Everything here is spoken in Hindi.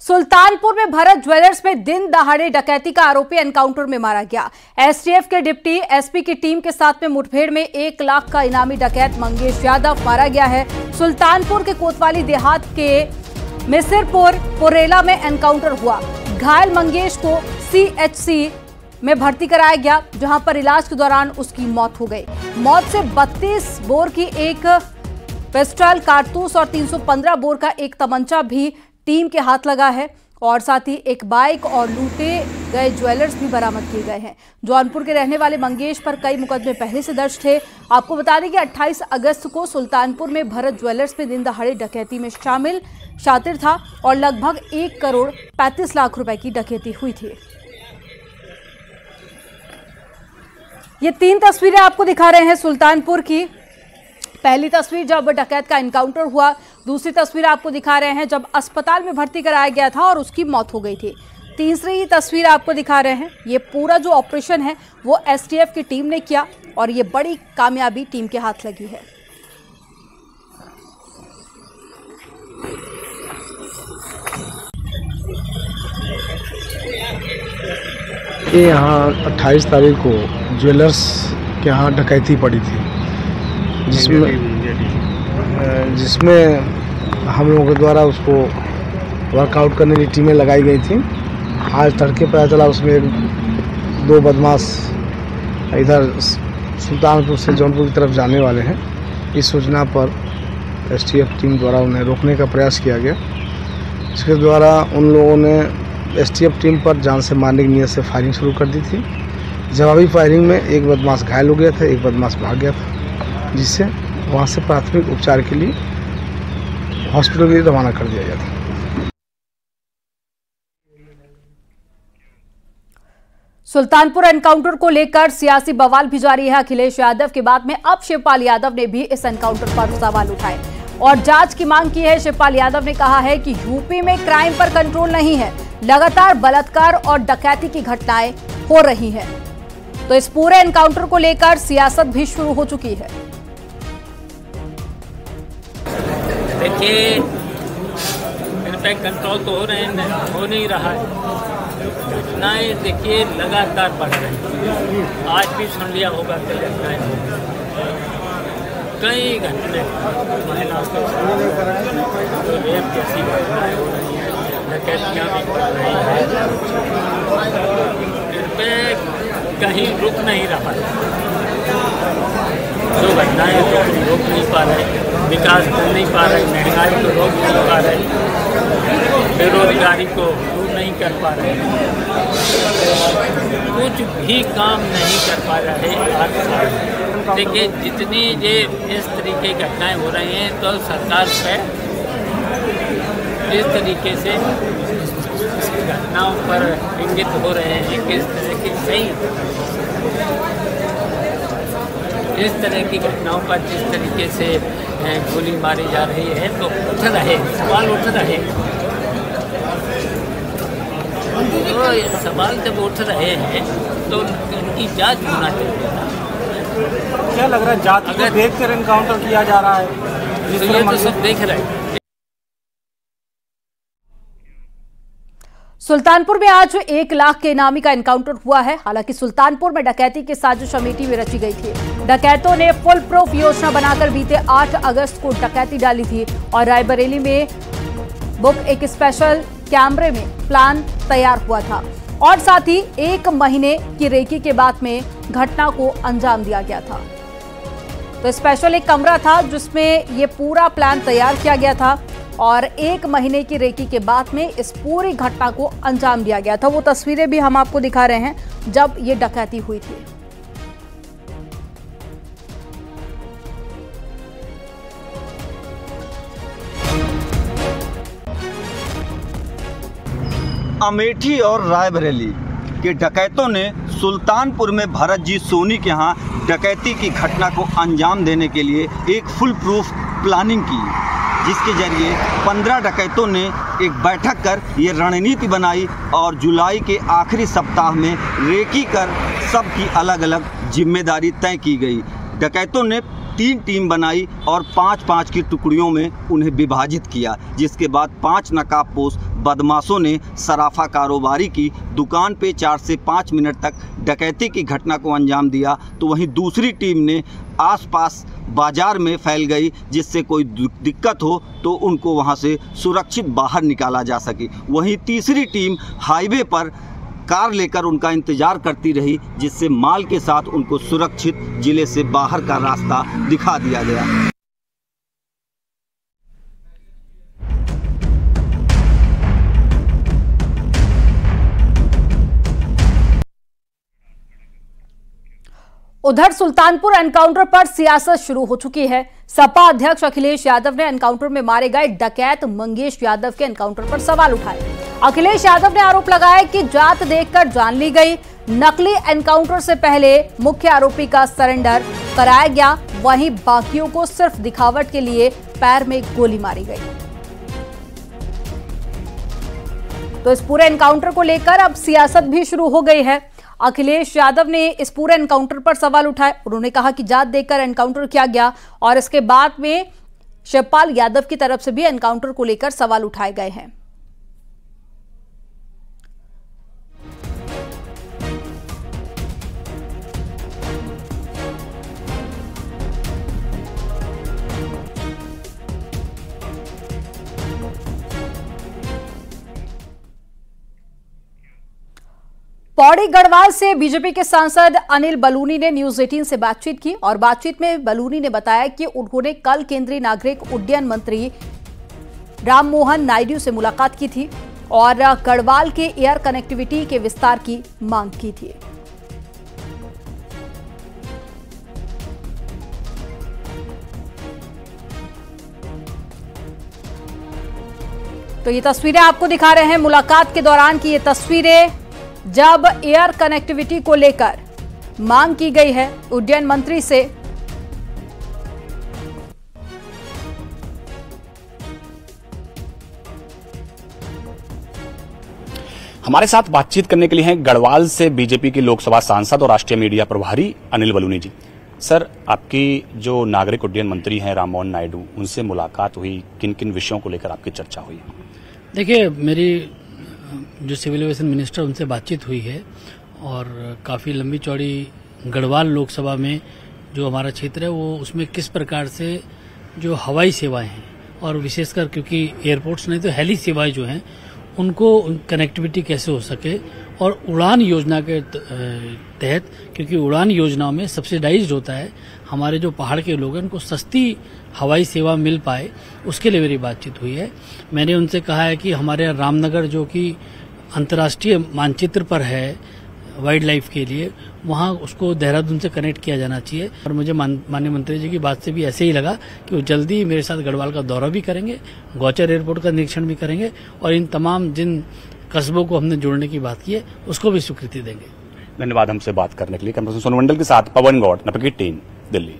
सुल्तानपुर में भरत ज्वेलर्स में दिन दहाड़े डकैती का आरोपी एनकाउंटर में मारा गया। एसटीएफ के डिप्टी एसपी की टीम के साथ में मुठभेड़ में 1 लाख का इनामी डकैत मंगेश यादव मारा गया है। सुल्तानपुर के कोतवाली देहात के मिसिरपुर पुरेला में एनकाउंटर हुआ। घायल मंगेश को सीएचसी में भर्ती कराया गया, जहां पर इलाज के दौरान उसकी मौत हो गई। मौत से 32 बोर की एक पिस्टल, कारतूस और 315 बोर का एक तमंचा भी टीम के हाथ लगा है और साथ ही एक बाइक और लूटे गए ज्वेलर्स भी बरामद किए गए हैं। जौनपुर के रहने वाले मंगेश पर कई मुकदमे पहले से दर्ज थे। आपको बता दें कि 28 अगस्त को सुल्तानपुर में भरत ज्वेलर्स में दिन दहाड़े डकैती में शातिर था और लगभग 1 करोड़ 35 लाख रुपए की डकैती हुई थी। ये 3 तस्वीरें आपको दिखा रहे हैं सुल्तानपुर की। पहली तस्वीर जब डकैत का एनकाउंटर हुआ, दूसरी तस्वीर आपको दिखा रहे हैं जब अस्पताल में भर्ती कराया गया था और उसकी मौत हो गई थी। तीसरी तस्वीर आपको दिखा रहे हैं, ये पूरा जो ऑपरेशन है वो एसटीएफ की टीम ने किया और ये बड़ी कामयाबी टीम के हाथ लगी है। ये यहाँ 28 तारीख को ज्वेलर्स के यहाँ डकैती पड़ी थी, जिसमें हम लोगों के द्वारा उसको वर्कआउट करने की टीमें लगाई गई थी। आज तड़के पता चला उसमें 2 बदमाश इधर सुल्तानपुर से जौनपुर की तरफ जाने वाले हैं। इस सूचना पर एसटीएफ टीम द्वारा उन्हें रोकने का प्रयास किया गया। इसके द्वारा उन लोगों ने एसटीएफ टीम पर जान से मारने की नीयत से फायरिंग शुरू कर दी थी। जवाबी फायरिंग में एक बदमाश घायल हो गया था, एक बदमाश भाग गया था, जिससे वहां से प्राथमिक उपचार के लिए हॉस्पिटल के लिए रवाना कर दिया गया था। सुल्तानपुर एनकाउंटर को लेकर सियासी बवाल भी जारी है। अखिलेश यादव के बाद में अब शिवपाल यादव ने भी इस एनकाउंटर पर सवाल उठाए और जांच की मांग की है। शिवपाल यादव ने कहा है कि यूपी में क्राइम पर कंट्रोल नहीं है, लगातार बलात्कार और डकैती की घटनाएं हो रही हैं। तो इस पूरे एनकाउंटर को लेकर सियासत भी शुरू हो चुकी है। देखिए, इन पे कंट्रोल तो हो नहीं रहा है। घटनाएं देखिए लगातार बढ़ रही हैं। आज भी सुन लिया होगा कि घटनाएं कई घटनाएं महिलाओं के तो रेप जैसी घटनाएं हो रही हैं, डकैतियाँ भी बढ़ रही हैं। इन पे कहीं रुक नहीं रहा है। जो घटनाएं तो रोक नहीं पा रहे, विकास कर नहीं पा रहे, महंगाई को रोक नहीं पा रहे, बेरोजगारी को दूर नहीं कर पा रहे, कुछ भी काम नहीं कर पा रहे। आज देखिए जितनी ये इस तरीके की घटनाएं हो रही हैं तो सरकार पे इस तरीके से घटनाओं पर इंगित हो रहे हैं कि इस तरह की इस तरह की घटनाओं पर जिस तरीके से गोली मारी जा रही है तो उठ रहे सवाल उठ रहे तो ये सवाल जब उठ रहे हैं तो इनकी जांच होना चाहिए। क्या लग रहा है जाति को देखकर एनकाउंटर किया जा रहा है? तो ये तो सब देख रहे हैं। सुल्तानपुर में आज 1 लाख के इनामी का एनकाउंटर हुआ है। हालांकि सुल्तानपुर में डकैती की साजिश अमेठी में रची गई थी। डकैतों ने फुल प्रूफ योजना बनाकर बीते 8 अगस्त को डकैती डाली थी और रायबरेली में बुक एक स्पेशल कैमरे में प्लान तैयार हुआ था और साथ ही 1 महीने की रेकी के बाद में घटना को अंजाम दिया गया था। तो स्पेशल एक कमरा था जिसमें ये पूरा प्लान तैयार किया गया था और 1 महीने की रेकी के बाद में इस पूरी घटना को अंजाम दिया गया था। वो तस्वीरें भी हम आपको दिखा रहे हैं जब ये डकैती हुई थी। अमेठी और रायबरेली के डकैतों ने सुल्तानपुर में भरत जी सोनी के यहाँ डकैती की घटना को अंजाम देने के लिए एक फुल प्रूफ प्लानिंग की, जिसके जरिए 15 डकैतों ने एक बैठक कर ये रणनीति बनाई और जुलाई के आखिरी सप्ताह में रेकी कर सबकी अलग अलग जिम्मेदारी तय की गई। डकैतों ने 3 टीम बनाई और 5-5 की टुकड़ियों में उन्हें विभाजित किया, जिसके बाद 5 नकाबपोश बदमाशों ने सराफा कारोबारी की दुकान पे 4 से 5 मिनट तक डकैती की घटना को अंजाम दिया। तो वहीं दूसरी टीम ने आसपास बाजार में फैल गई, जिससे कोई दिक्कत हो तो उनको वहां से सुरक्षित बाहर निकाला जा सके। वहीं तीसरी टीम हाईवे पर कार लेकर उनका इंतजार करती रही, जिससे माल के साथ उनको सुरक्षित जिले से बाहर का रास्ता दिखा दिया गया। उधर सुल्तानपुर एनकाउंटर पर सियासत शुरू हो चुकी है। सपा अध्यक्ष अखिलेश यादव ने एनकाउंटर में मारे गए डकैत मंगेश यादव के एनकाउंटर पर सवाल उठाए। अखिलेश यादव ने आरोप लगाया कि जात देखकर जान ली गई। नकली एनकाउंटर से पहले मुख्य आरोपी का सरेंडर कराया गया, वहीं बाकियों को सिर्फ दिखावट के लिए पैर में गोली मारी गई। तो इस पूरे एनकाउंटर को लेकर अब सियासत भी शुरू हो गई है। अखिलेश यादव ने इस पूरे एनकाउंटर पर सवाल उठाए। उन्होंने कहा कि जात देखकर एनकाउंटर किया गया और इसके बाद में शिवपाल यादव की तरफ से भी एनकाउंटर को लेकर सवाल उठाए गए हैं। पौड़ी गढ़वाल से बीजेपी के सांसद अनिल बलूनी ने न्यूज 18 से बातचीत की और बातचीत में बलूनी ने बताया कि उन्होंने कल केंद्रीय नागरिक उड्डयन मंत्री राममोहन नायडू से मुलाकात की थी और गढ़वाल के एयर कनेक्टिविटी के विस्तार की मांग की थी। तो ये तस्वीरें आपको दिखा रहे हैं मुलाकात के दौरान की। ये तस्वीरें जब एयर कनेक्टिविटी को लेकर मांग की गई है उड्डयन मंत्री से। हमारे साथ बातचीत करने के लिए हैं गढ़वाल से बीजेपी के लोकसभा सांसद और राष्ट्रीय मीडिया प्रभारी अनिल बलूनी जी। सर, आपकी जो नागरिक उड्डयन मंत्री हैं राममोहन नायडू, उनसे मुलाकात हुई, किन किन विषयों को लेकर आपकी चर्चा हुई? देखिए, मेरी जो सिविल एविएशन मिनिस्टर उनसे बातचीत हुई है और काफ़ी लंबी चौड़ी गढ़वाल लोकसभा में जो हमारा क्षेत्र है वो उसमें किस प्रकार से जो हवाई सेवाएं हैं और विशेषकर क्योंकि एयरपोर्ट्स नहीं तो हेली सेवाएं जो हैं उनको कनेक्टिविटी कैसे हो सके और उड़ान योजना के तहत, क्योंकि उड़ान योजनाओं में सब्सिडाइज्ड होता है, हमारे जो पहाड़ के लोग हैं उनको सस्ती हवाई सेवा मिल पाए, उसके लिए मेरी बातचीत हुई है। मैंने उनसे कहा है कि हमारे रामनगर जो कि अंतर्राष्ट्रीय मानचित्र पर है वाइल्ड लाइफ के लिए, वहाँ उसको देहरादून से कनेक्ट किया जाना चाहिए। और मुझे माननीय मंत्री जी की बात से भी ऐसे ही लगा कि वो जल्दी मेरे साथ गढ़वाल का दौरा भी करेंगे, गौचर एयरपोर्ट का निरीक्षण भी करेंगे और इन तमाम जिन कस्बों को हमने जोड़ने की बात की है उसको भी स्वीकृति देंगे। धन्यवाद हमसे बात करने के लिए। कैमरा पर्सन सोनू मंडल के साथ पवन गौड़, नपकी 3, दिल्ली।